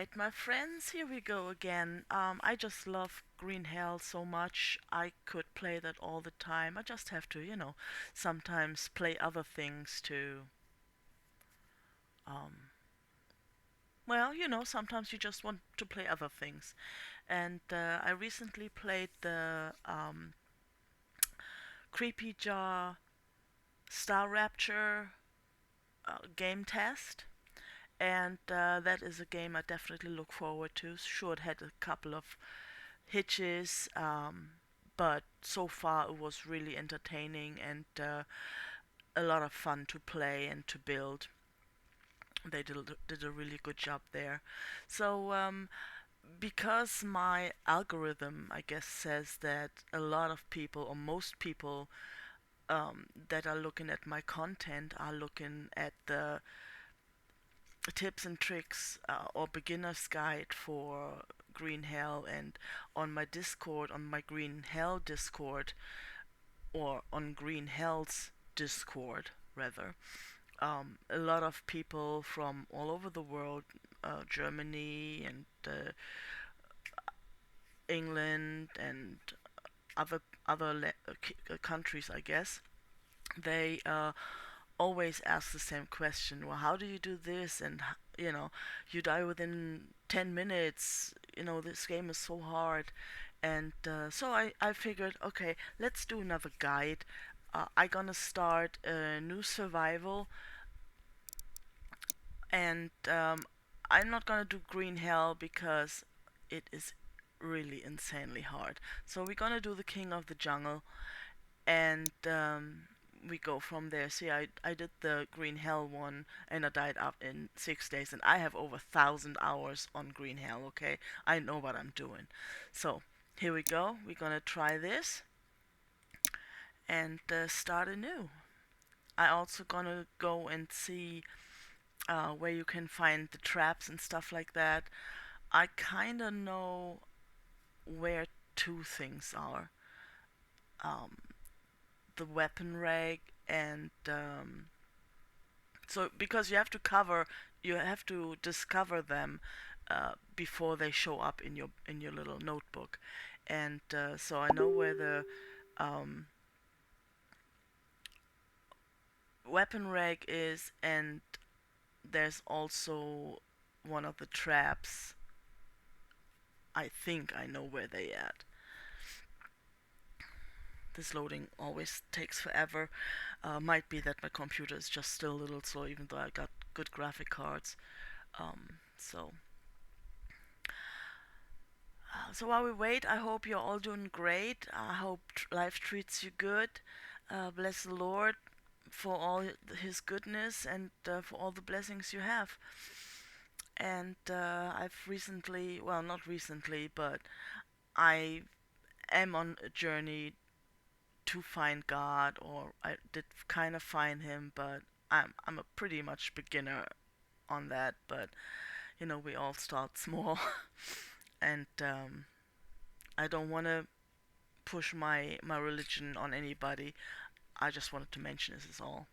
right, my friends, here we go again. I just love Green Hell so much. I could play that all the time. I just have to, sometimes play other things to, um, sometimes you just want to play other things. And I recently played the Creepy Jar Star Rapture game test. And that is a game I definitely look forward to. Sure, it had a couple of hitches, but so far it was really entertaining and a lot of fun to play and to build. They did a really good job there. So, because my algorithm, I guess, says that a lot of people, or most people, that are looking at my content are looking at the tips and tricks or beginner's guide for Green Hell, and on my Discord, on my Green Hell Discord, or on Green Hell's Discord rather, a lot of people from all over the world, Germany and England and other countries, I guess, they always ask the same question. Well, how do you do this? And you die within 10 minutes. This game is so hard. And so I figured, okay, let's do another guide. I gonna start a new survival, and I'm not gonna do Green Hell because it is really insanely hard. So we're gonna do the King of the Jungle, and we go from there. See, I did the Green Hell one, and I died up in 6 days, and I have over 1,000 hours on Green Hell. Okay, I know what I'm doing. So here we go. We're gonna try this and start anew. I also gonna go and see where you can find the traps and stuff like that. I kinda know where two things are. Um, the weapon rag and so because you have to discover them before they show up in your little notebook, and so I know where the um, weapon rag is, and there's also one of the traps. I think I know where they at. This loading always takes forever. Might be that my computer is just still a little slow, even though I got good graphic cards. So while we wait, I hope you're all doing great. I hope life treats you good. Bless the Lord for all His goodness and for all the blessings you have. And I've recently, well, not recently, but I am on a journey to find God, or I did kind of find Him, but I'm a pretty much beginner on that. But we all start small, and I don't want to push my religion on anybody. I just wanted to mention this is all.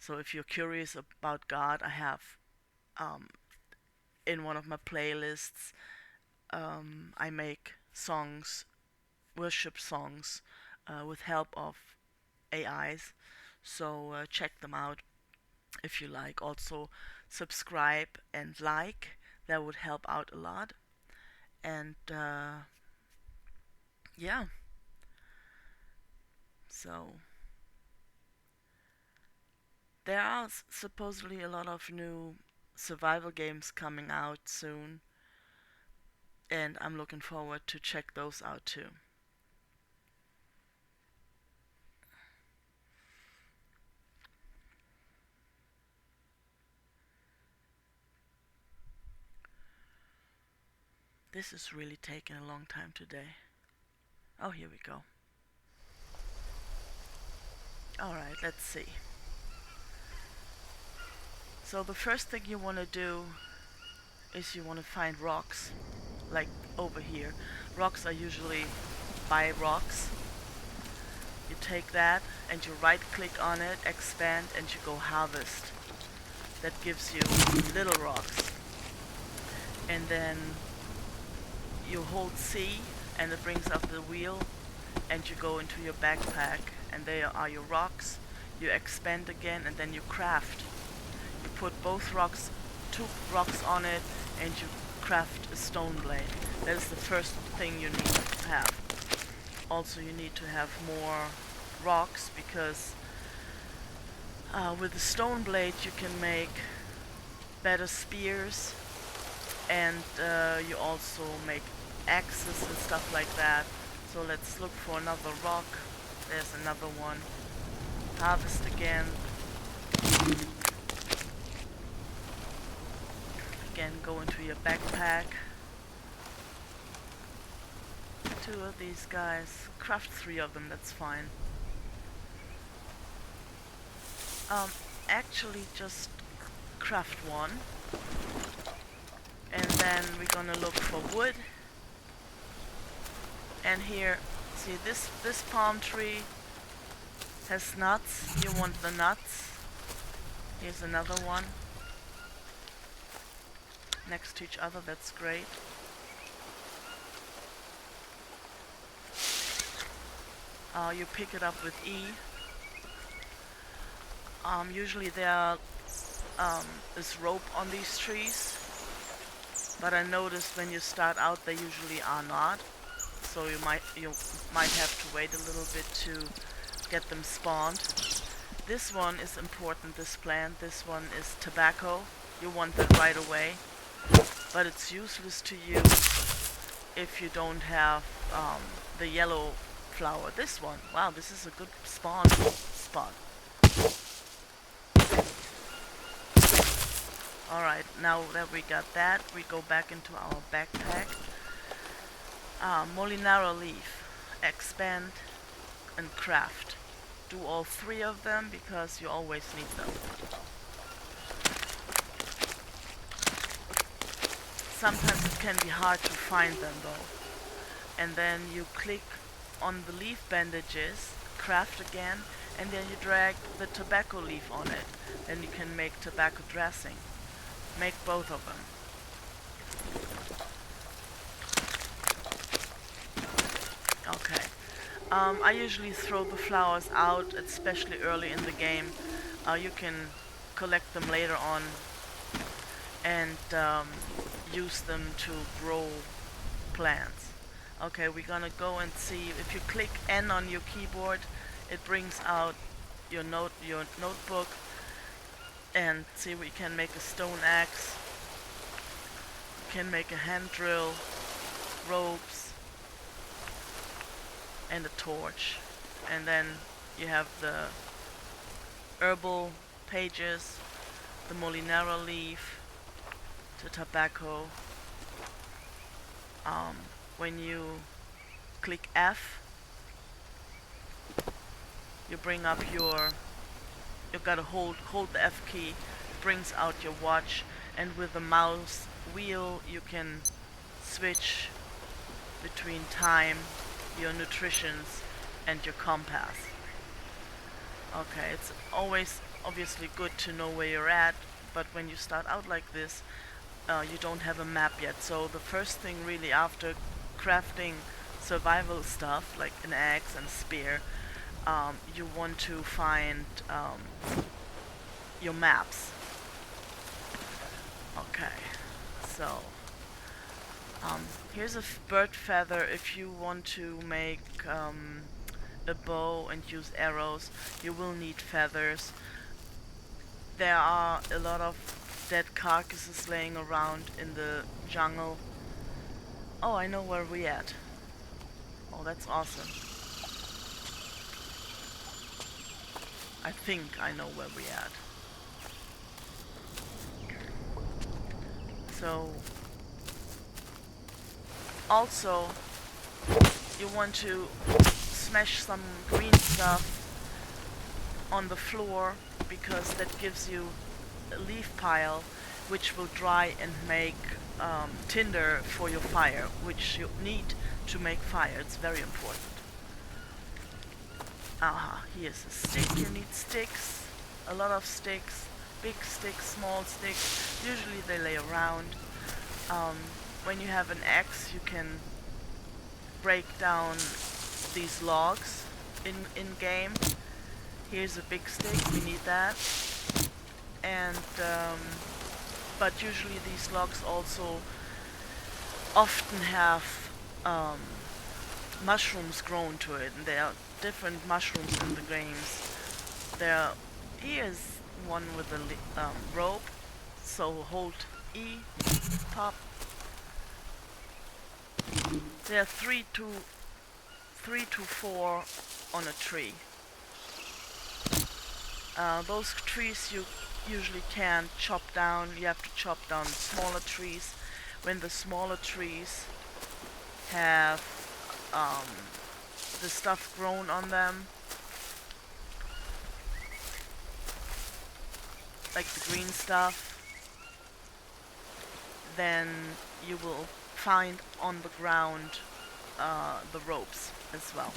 So if you're curious about God, I have um, in one of my playlists, I make songs, worship songs, with help of AIs. So check them out if you like. Also, subscribe and like. That would help out a lot. And yeah, so there are supposedly a lot of new survival games coming out soon, and I'm looking forward to check those out too. This is really taking a long time today. Oh, here we go. Alright, let's see. So the first thing you want to do is you want to find rocks, like over here. Rocks are usually by rocks. You take that and you right click on it, expand, and you go harvest. That gives you little rocks. and then you hold C and it brings up the wheel, and you go into your backpack, and there are your rocks. You expand again, and then you craft. You put both rocks, 2 rocks on it, and you craft a stone blade. That is the first thing you need to have. Also, you need to have more rocks, because with the stone blade you can make better spears, and you also make axes and stuff like that. So let's look for another rock. There's another one. Harvest again. Again, go into your backpack. 2 of these guys. Craft 3 of them, that's fine. Actually just craft 1. And then we're gonna look for wood. And here, see this palm tree has nuts. You want the nuts. Here's another one. Next to each other, that's great. You pick it up with E. Usually there is rope on these trees, but I noticed when you start out they usually are not. So you might have to wait a little bit to get them spawned. This one is important, this plant. This one is tobacco. You want that right away, but it's useless to use if you don't have the yellow flower. This one, wow, this is a good spawn spot. Alright, now that we got that, we go back into our backpack. Molinara leaf, expand and craft. Do all 3 of them because you always need them. Sometimes it can be hard to find them though. And then you click on the leaf bandages, craft again, and then you drag the tobacco leaf on it. Then you can make tobacco dressing. Make both of them. Okay. I usually throw the flowers out, especially early in the game. You can collect them later on and use them to grow plants. Okay, we're gonna go and see. If you click N on your keyboard, it brings out your notebook, and see, we can make a stone axe. You can make a hand drill, ropes, and a torch. And then you have the herbal pages, the molinara leaf, the tobacco. When you click F, you bring up you gotta hold the F key, brings out your watch, and with the mouse wheel you can switch between time, your nutritions, and your compass. Okay, it's always obviously good to know where you're at, but when you start out like this, you don't have a map yet. So the first thing really after crafting survival stuff like an axe and spear, you want to find your maps. Okay, so here's a bird feather. If you want to make a bow and use arrows, you will need feathers. There are a lot of dead carcasses laying around in the jungle. Oh, I know where we at. Oh, that's awesome. I think I know where we at. So, also, you want to smash some green stuff on the floor, because that gives you a leaf pile which will dry and make tinder for your fire, which you need to make fire. It's very important. Aha, here's a stick. You need sticks, a lot of sticks, big sticks, small sticks. Usually they lay around. when you have an axe, you can break down these logs in game. Here's a big stick, we need that. And but usually these logs also often have mushrooms grown to it, and there are different mushrooms in the games. Here's one with a rope, so hold E, pop. There are three to four on a tree. Those trees you usually can't chop down. You have to chop down smaller trees. When the smaller trees have the stuff grown on them, like the green stuff, then you will find on the ground the ropes as well.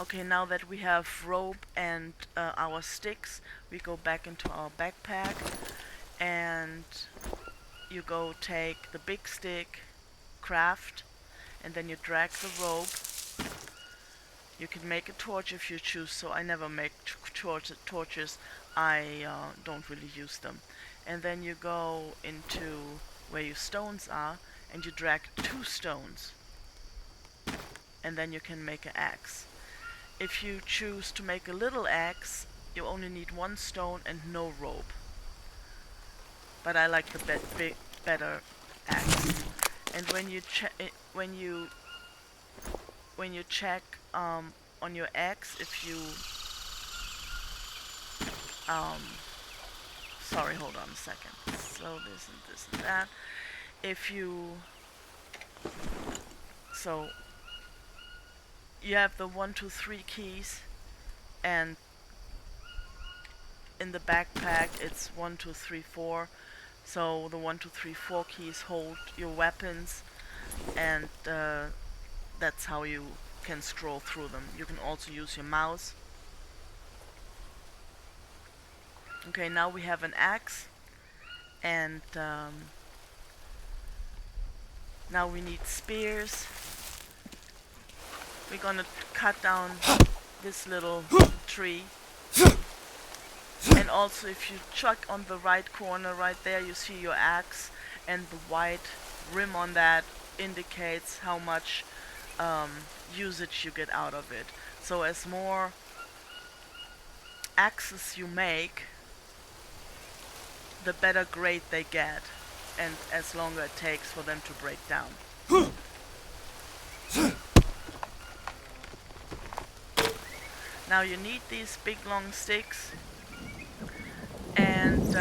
Okay, now that we have rope and our sticks, we go back into our backpack and you go take the big stick, craft, and then you drag the rope. You can make a torch if you choose, so I never make torches. I don't really use them. And then you go into where your stones are and you drag 2 stones. And then you can make an axe. If you choose to make a little axe, you only need 1 stone and no rope. But I like the better axe. And when you check on your axe, if you sorry, hold on a second. So this and that. If you you have the 1, 2, 3 keys, and in the backpack it's 1, 2, 3, 4. So the 1, 2, 3, 4 keys hold your weapons, and that's how you can scroll through them. You can also use your mouse. Okay, now we have an axe, and now we need spears. We're gonna cut down this little tree. And also, if you check on the right corner right there, you see your axe, and the white rim on that indicates how much usage you get out of it. So as more axes you make, the better grade they get, and as longer it takes for them to break down. Now you need these big long sticks, and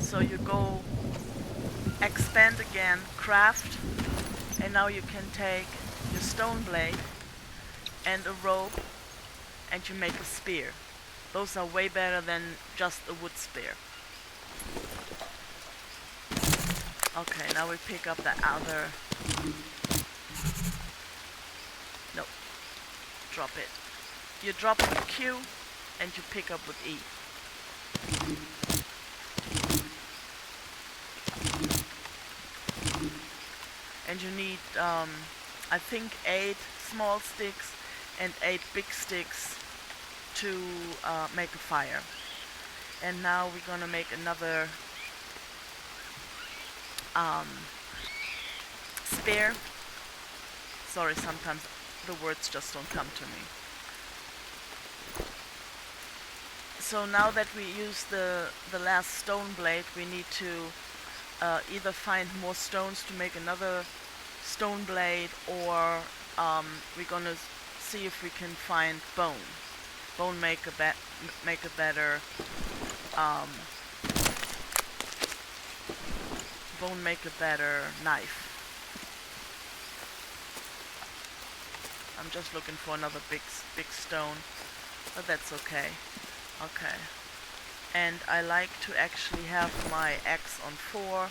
so you go expand again, craft, and now you can take your stone blade and a rope and you make a spear. Those are way better than just a wood spear. Okay, now we pick up the other. Nope. Drop it. You drop with Q and you pick up with E. And you need, I think, 8 small sticks and 8 big sticks to make a fire. And now we're gonna make another spear. Sorry, sometimes the words just don't come to me. So now that we use the last stone blade, we need to either find more stones to make another stone blade, or we're gonna see if we can find bone. Bone make a better bone make a better knife. I'm just looking for another big stone, but that's okay. Okay. And I like to actually have my axe on 4,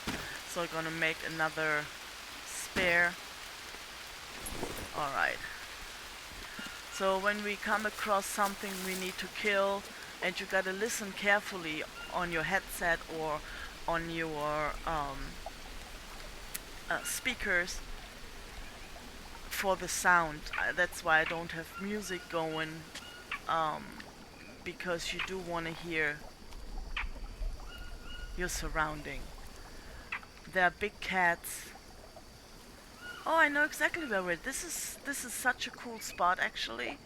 so I'm gonna make another spear. Alright. So when we come across something we need to kill, and you gotta listen carefully on your headset or on your speakers for the sound. That's why I don't have music going, um, because you do want to hear your surrounding. There are big cats. Oh, I know exactly where we're. This is such a cool spot actually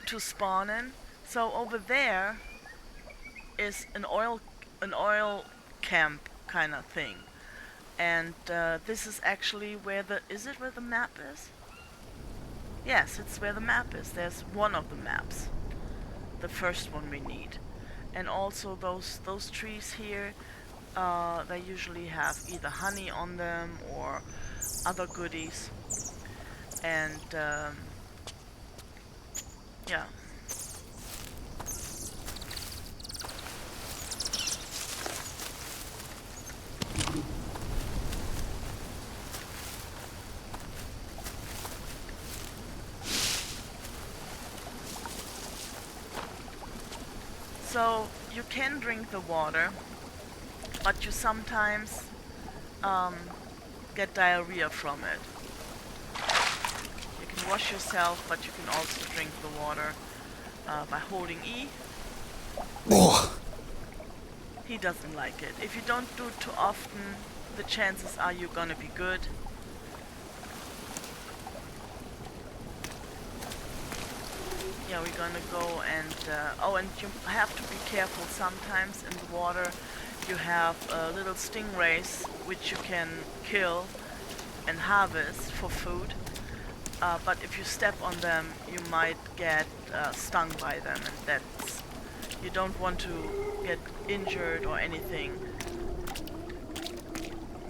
to spawn in. So over there is an oil camp kind of thing, and this is actually where the is it where the map is? Yes, it's where the map is. There's one of the maps, the first one we need, and also those trees here. They usually have either honey on them or other goodies, and yeah. So you can drink the water, but you sometimes um, get diarrhea from it. You can wash yourself, but you can also drink the water by holding E. He doesn't like it. If you don't do it too often, the chances are you're gonna be good. Yeah, we're gonna go and oh, and you have to be careful. Sometimes in the water you have little stingrays which you can kill and harvest for food. But if you step on them, you might get stung by them, and that's you don't want to get injured or anything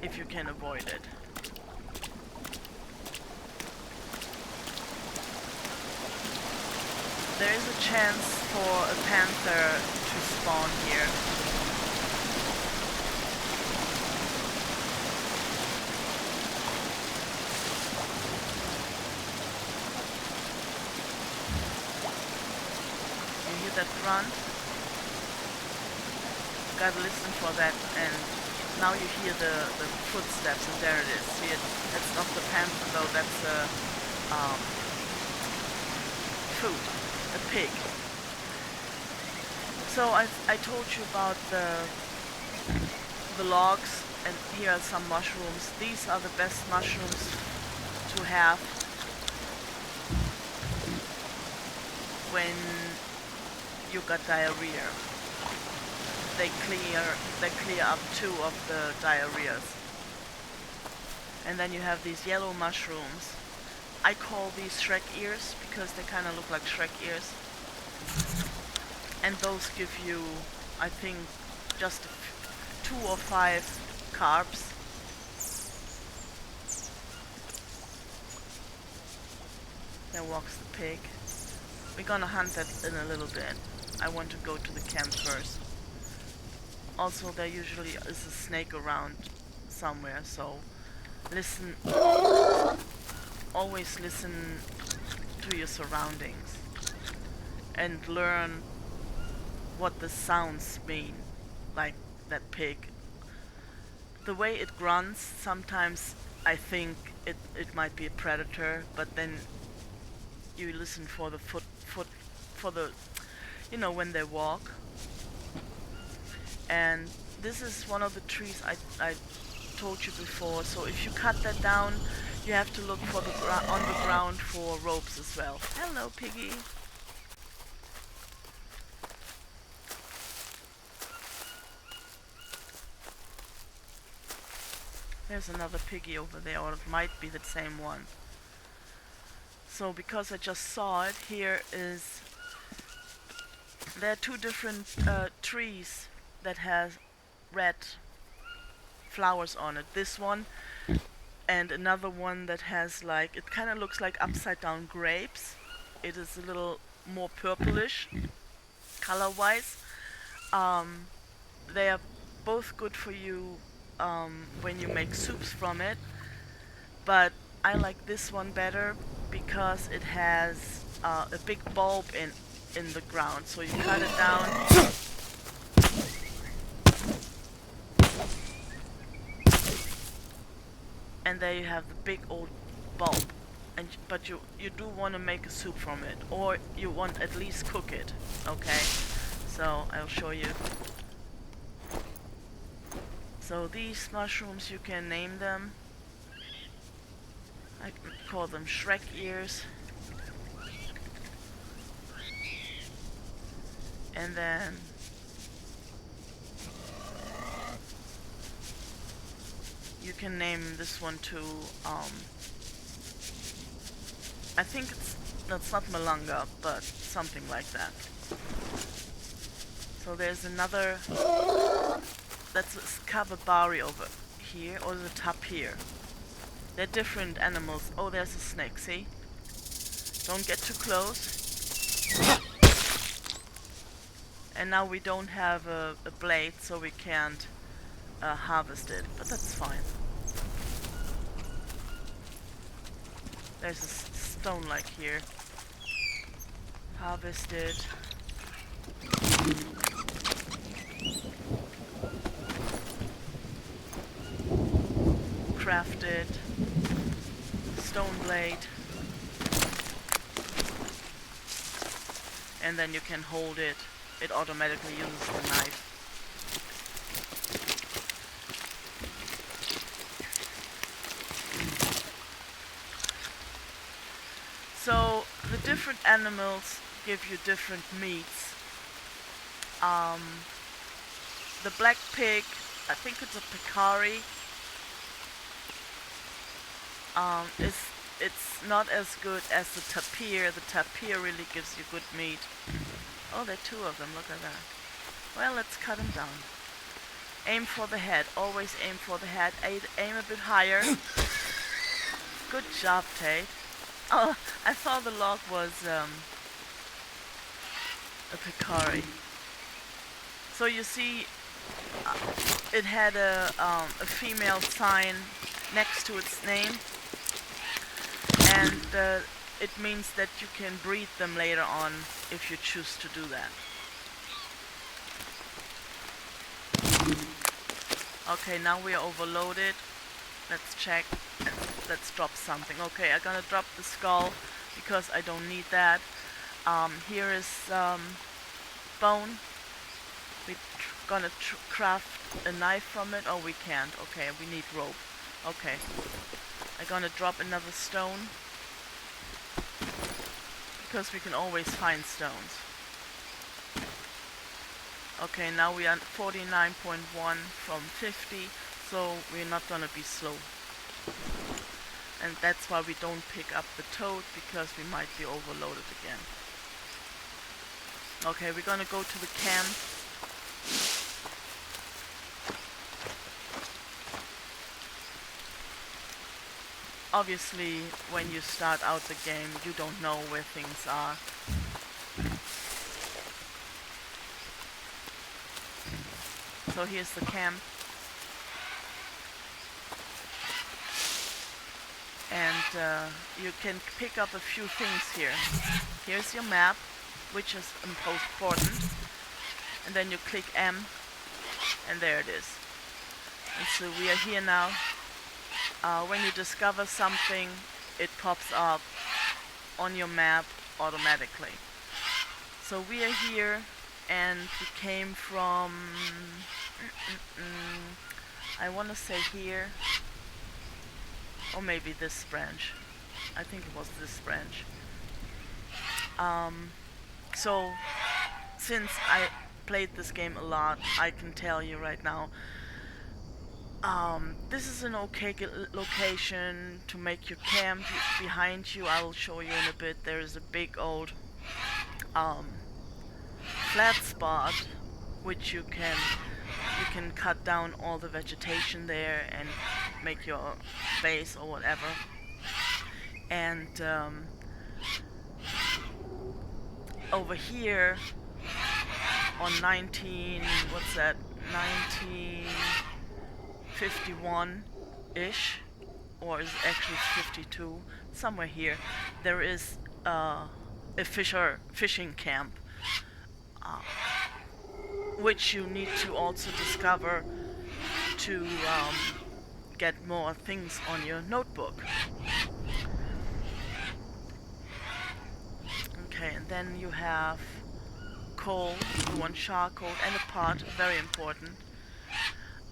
if you can avoid it. There is a chance for a panther to spawn here. You hear that grunt? You gotta listen for that, and now you hear the footsteps, and there it is. See it? That's not the panther though, that's food. A pig. So I told you about the logs, and here are some mushrooms. These are the best mushrooms to have when you got diarrhea. They clear up two of the diarrheas. And then you have these yellow mushrooms. I call these Shrek ears because they kind of look like Shrek ears. And those give you, I think, just 2 or 5 carbs. There walks the pig. We're gonna hunt that in a little bit. I want to go to the camp first. Also, there usually is a snake around somewhere, so listen. Always listen to your surroundings and learn what the sounds mean, like that pig. The way it grunts, sometimes I think it might be a predator, but then you listen for the foot for the when they walk. And this is one of the trees I told you before, so if you cut that down, you have to look for on the ground for ropes as well. Hello, piggy. There's another piggy over there, or it might be the same one. So because I just saw it, there are 2 different trees that has red flowers on it. This one and another one that has like, it kind of looks like upside down grapes. It is a little more purplish color wise. They are both good for you when you make soups from it, but I like this one better because it has a big bulb in the ground. So you cut it down. And there you have the big old bulb. But you do want to make a soup from it, or you want at least cook it. Okay, so I'll show you. So these mushrooms, you can name them. I call them Shrek ears. And then you can name this one too. I think that's not malanga, but something like that. So there's another, that's a Skababari over here, or the tapir. They're different animals. Oh, there's a snake, see? Don't get too close. And now we don't have a blade, so we can't harvest it, but that's fine. There's a stone like here. Harvest it. Craft it. Stone blade. And then you can hold it. It automatically uses the knife. So the different animals give you different meats. The black pig, I think it's a peccari. It's not as good as the tapir. The tapir really gives you good meat. Oh, there are two of them, look at that. Well, let's cut them down. Aim for the head, always aim for the head. Aim a bit higher. Good job, Tate. Oh, I thought the log was a peccari. So you see, it had a female sign next to its name, and it means that you can breed them later on if you choose to do that. Okay, now we are overloaded. Let's check. Let's drop something. Okay, I'm gonna drop the skull because I don't need that. Here is bone. We're gonna craft a knife from it. Oh, we can't. Okay, we need rope. Okay, I'm gonna drop another stone because we can always find stones. Okay, now we are 49.1 from 50, so we're not gonna be slow. And that's why we don't pick up the toad, because we might be overloaded again. Okay, we're gonna go to the camp. Obviously, when you start out the game, you don't know where things are. So here's the camp. And you can pick up a few things here. Here's your map, which is important. And then you click M, and there it is. And so we are here now. When you discover something, it pops up on your map automatically. So we are here, and we came from, I want to say here, or maybe this branch. I think it was this branch. So, since I played this game a lot, I can tell you right now, this is an okay location to make your camp. Behind you, I will show you in a bit, there is a big old flat spot, which you can cut down all the vegetation there and make your base or whatever. And over here on 1951-ish, or is actually 52, somewhere here, there is a fishing camp, which you need to also discover to get more things on your notebook. Okay, and then you have coal, you want charcoal and a pot, very important.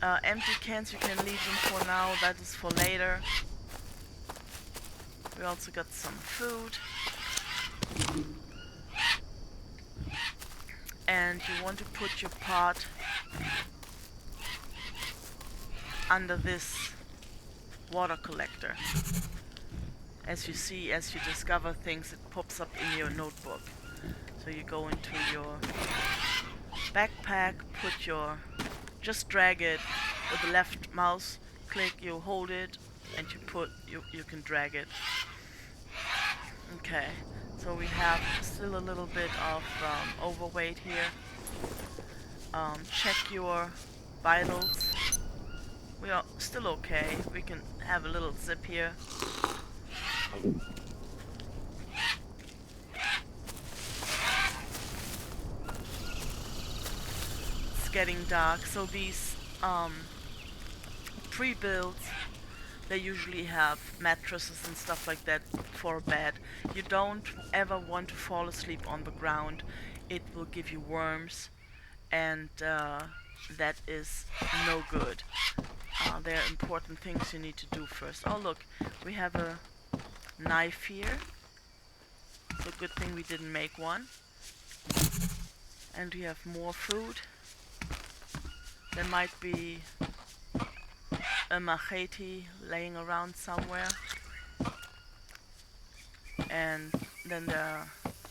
Empty cans, you can leave them for now, that is for later. We also got some food. And you want to put your pot under this water collector. As you see, as you discover things, it pops up in your notebook. So you go into your backpack, just drag it with the left mouse click, you hold it, and you can drag it. Okay, so we have still a little bit of overweight here. Check your vitals. We are still okay. We can have a little zip here. It's getting dark, so these pre-builds, they usually have mattresses and stuff like that for a bed. You don't ever want to fall asleep on the ground. It will give you worms, and that is no good. There are important things you need to do first. Oh look, we have a knife here. It's a good thing we didn't make one. And we have more food. There might be a machete laying around somewhere. And then there are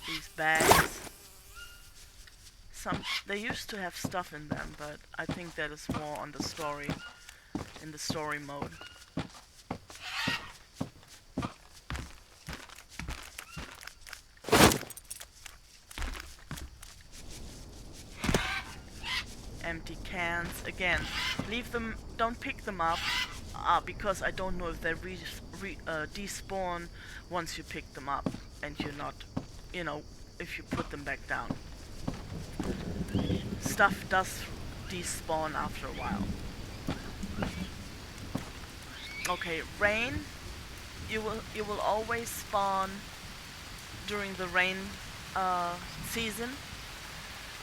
these bags. They used to have stuff in them, but I think that is more on the story, in the story mode. Empty cans. Again, leave them, don't pick them up, because I don't know if they despawn once you pick them up and you're not, if you put them back down. Stuff does despawn after a while. Okay, rain. You will always spawn during the rain season,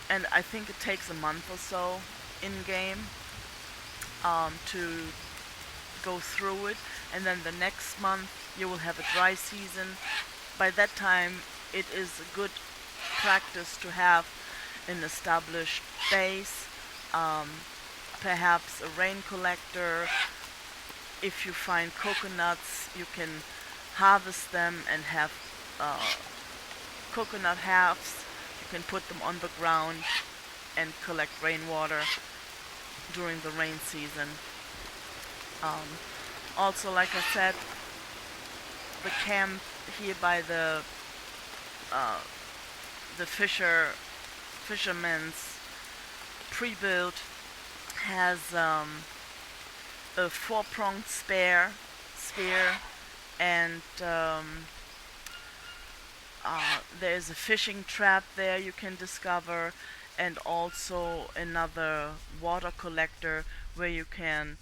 and I think it takes a month or so in game to go through it, and then the next month you will have a dry season. By that time it is a good practice to have an established base, perhaps a rain collector. If you find coconuts, you can harvest them and have coconut halves. You can put them on the ground and collect rainwater during the rain season. Also, like I said, the camp here by the fisherman's pre-built has a 4-pronged spear, and there's a fishing trap there you can discover, and also another water collector where you can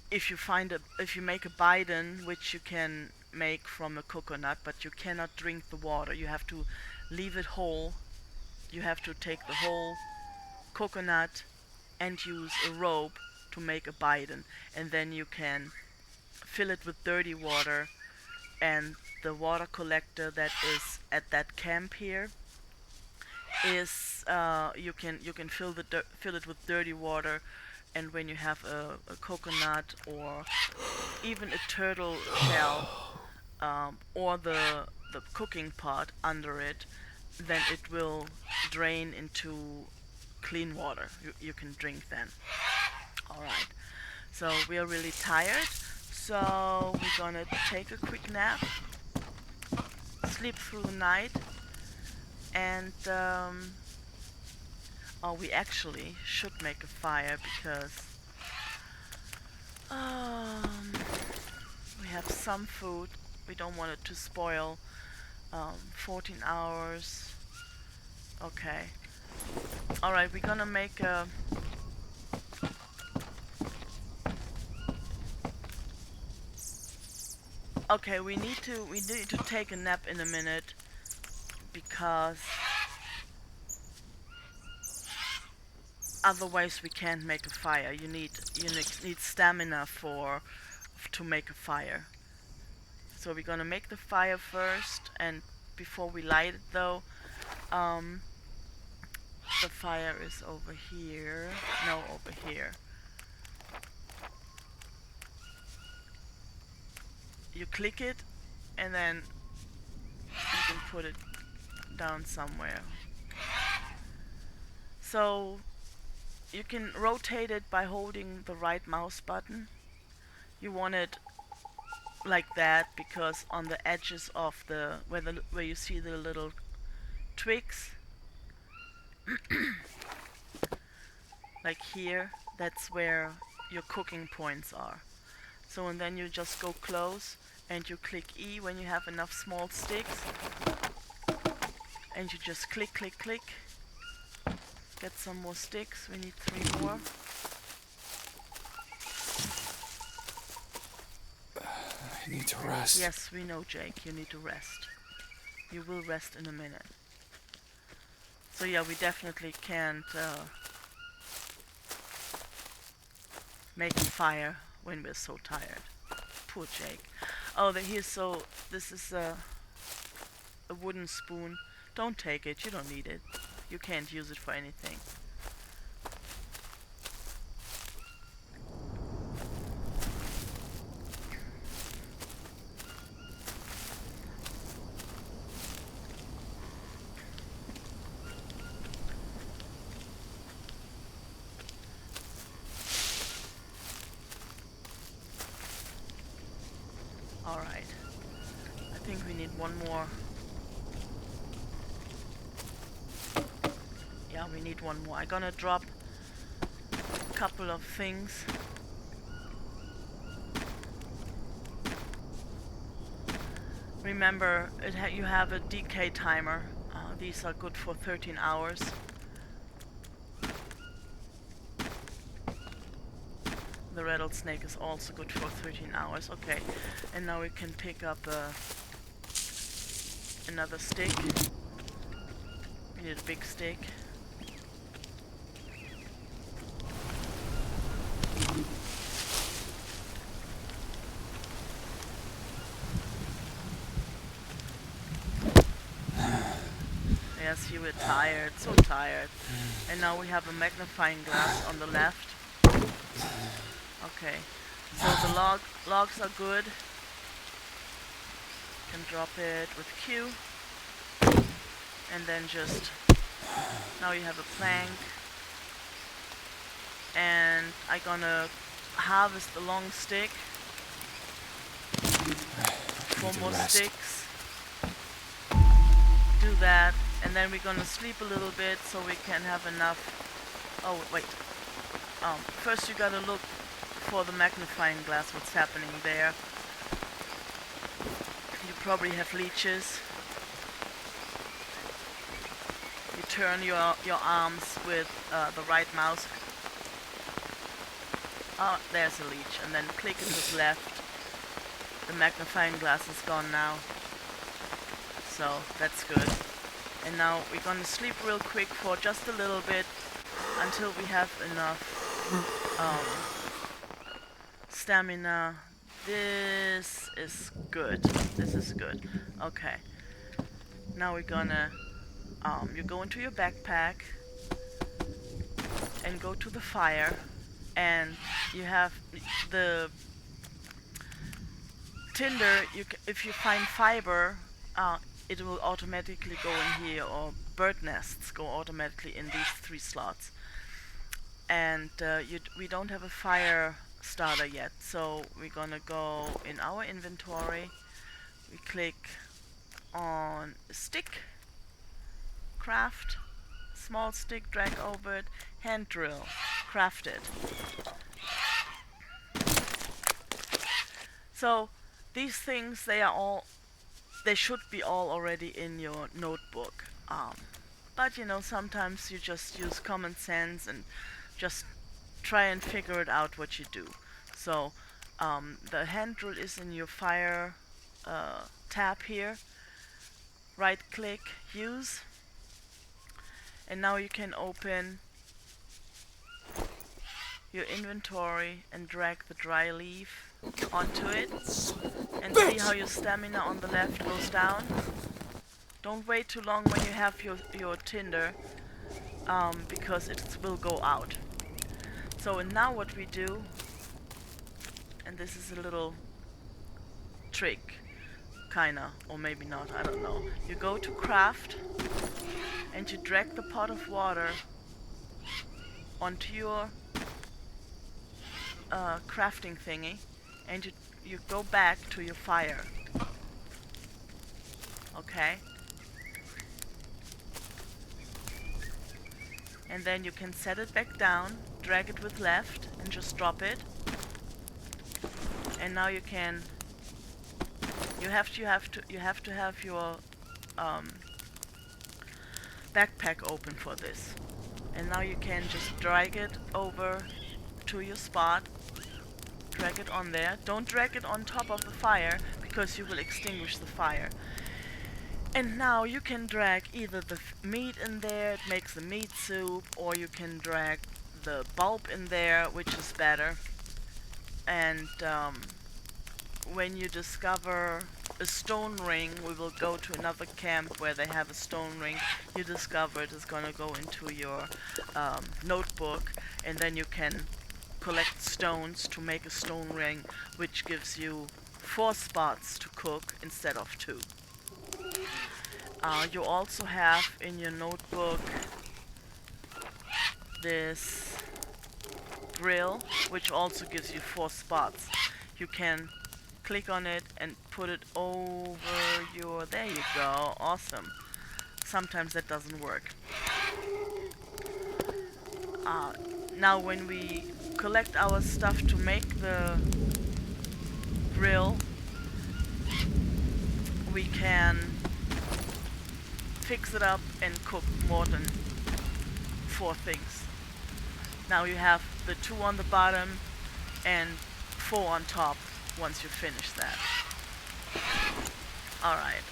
if you make a bidon, which you can make from a coconut, but you cannot drink the water. You have to leave it whole. You have to take the whole coconut and use a rope to make a bidon, and then you can fill it with dirty water, and the water collector that is at that camp here is you can fill it with dirty water, and when you have a coconut or even a turtle shell or the cooking pot under it, then it will drain into clean water. You can drink then. Alright, so we are really tired, so we're gonna take a quick nap, sleep through the night, and we actually should make a fire because we have some food. We don't want it to spoil 14 hours. Okay. Alright, we're gonna make a... Okay, we need to take a nap in a minute, because otherwise we can't make a fire. You need stamina to make a fire. So we're gonna make the fire first, and before we light it though, the fire is over here. No, over here. You click it, and then you can put it down somewhere. So you can rotate it by holding the right mouse button. You want it like that because on the edges of the where you see the little twigs, like here, that's where your cooking points are. So, and then you just go close and you click E when you have enough small sticks, and you just click, click, click. Get some more sticks. We need 3 more. I need to rest. Yes, we know, Jake. You need to rest. You will rest in a minute. So yeah, we definitely can't make a fire when we're so tired. Poor Jake. Oh, this is a wooden spoon. Don't take it. You don't need it. You can't use it for anything. Alright. I think we need one more. Yeah, we need one more. I'm gonna drop a couple of things. Remember, you have a decay timer. These are good for 13 hours. The rattlesnake is also good for 13 hours. Okay, and now we can pick up another stick. We need a big stick. Yes, you were tired, so tired. And now we have a magnifying glass on the left. Okay, so the logs are good. You can drop it with Q. And then just, now you have a plank. And I'm gonna harvest the long stick. 4 more sticks. Do that, and then we're gonna sleep a little bit so we can have enough. Oh wait, first you gotta look for the magnifying glass, what's happening there. You probably have leeches. You turn your arms with the right mouse. Oh, there's a leech, and then click it with left. The magnifying glass is gone now. So that's good. And now we're gonna sleep real quick for just a little bit until we have enough stamina. This is good. This is good. Okay. Now we're gonna you go into your backpack and go to the fire, and you have the tinder. If you find fiber, it will automatically go in here, or bird nests go automatically in these 3 slots. And we don't have a fire starter yet, so we're gonna go in our inventory. We click on stick, craft, small stick, drag over it, hand drill, craft it. So these things, they are all they should be all already in your notebook. But you know, sometimes you just use common sense and just try and figure it out what you do. So the hand rule is in your fire tab here. Right click, use, and now you can open your inventory and drag the dry leaf onto it and see how your stamina on the left goes down. Don't wait too long when you have your tinder, because it will go out. So and now what we do, and this is a little trick, kinda, or maybe not, I don't know. You go to craft and you drag the pot of water onto your crafting thingy, and you go back to your fire. Okay? And then you can set it back down, drag it with left, and just drop it. And now you can. You have to have your backpack open for this. And now you can just drag it over to your spot. Drag it on there. Don't drag it on top of the fire because you will extinguish the fire. And now you can drag either the meat in there, it makes the meat soup, or you can drag the bulb in there, which is better. And when you discover a stone ring, we will go to another camp where they have a stone ring. You discover it is going to go into your notebook, and then you can collect stones to make a stone ring, which gives you 4 spots to cook instead of 2. You also have in your notebook this grill, which also gives you 4 spots. You can click on it and put it over your... There you go, awesome. Sometimes that doesn't work. Now when we collect our stuff to make the grill, we can fix it up and cook more than 4 things. Now you have the 2 on the bottom and 4 on top once you finish that. Alright,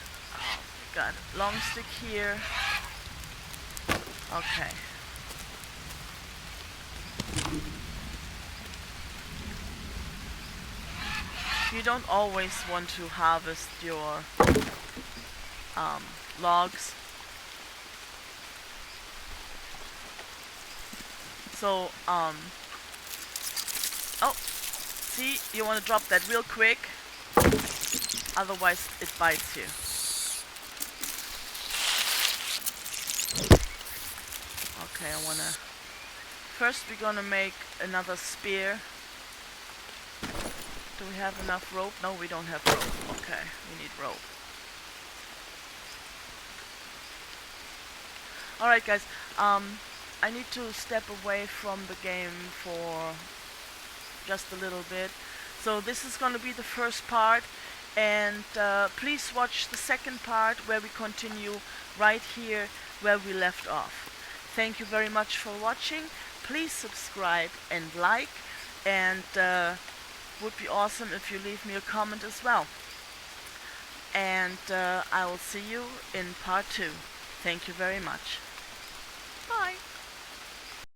got long stick here. Okay. You don't always want to harvest your logs. So, oh, see, you want to drop that real quick, otherwise it bites you. Okay, first we're gonna make another spear. Do we have enough rope? No, we don't have rope. Okay, we need rope. Alright guys, I need to step away from the game for just a little bit. So this is going to be the first part, and please watch the second part where we continue right here where we left off. Thank you very much for watching. Please subscribe and like, and would be awesome if you leave me a comment as well. And I will see you in part 2. Thank you very much.